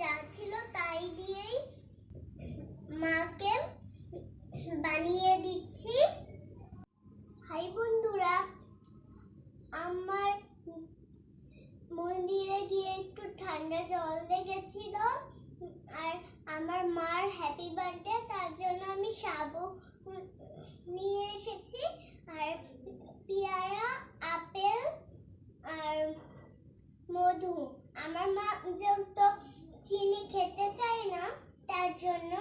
যা ছিল তাই দিয়েই মাকে বানিয়ে দিচ্ছি। হাই বন্ধুরা, আমার মন্দিরে গিয়ে একটু ঠান্ডা জল লেগেছিল, আর আমার মার হ্যাপি বার্থডে, তার জন্য আমি সাবু নিয়ে এসেছি, আর পেয়ারা, আপেল আর মধু। আমার মা যেহেতু চিনি খেতে চায় না, তার জন্য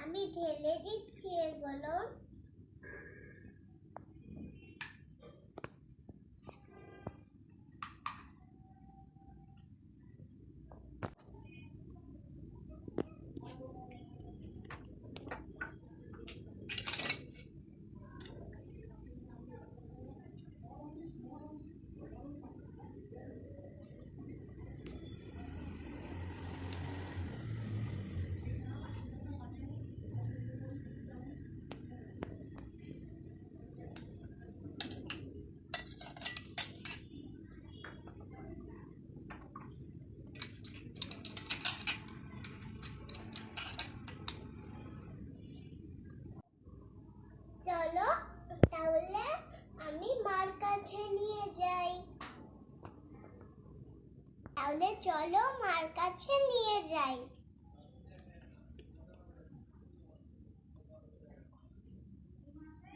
আমি ঢেলে দিচ্ছি এগুলো। চলো তাহলে আমি মার কাছে নিয়ে যাই। চলো মার কাছে নিয়ে যাই।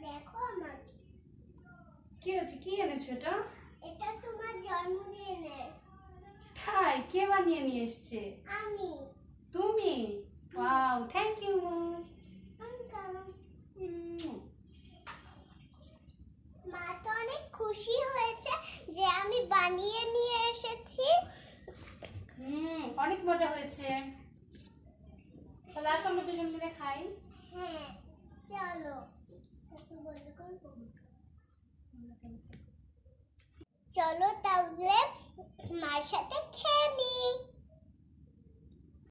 দেখো আমাকে। কি হচ্ছে? কি এনেছো এটা? এটা তোমার জন্মদিনের। তাই? কে বানিয়ে নিয়ে এসেছে? আমি। তুমি? Wow, thank you much. মা তো অনেক খুশি হয়েছে যে আমি বানিয়ে নিয়ে এসেছি। অনেক মজা হয়েছে। তাহলে আসো আমরা দুজন মিলে খাই। হ্যাঁ চলো। চলো তাহলে মার সাথে খেয়ে নিই।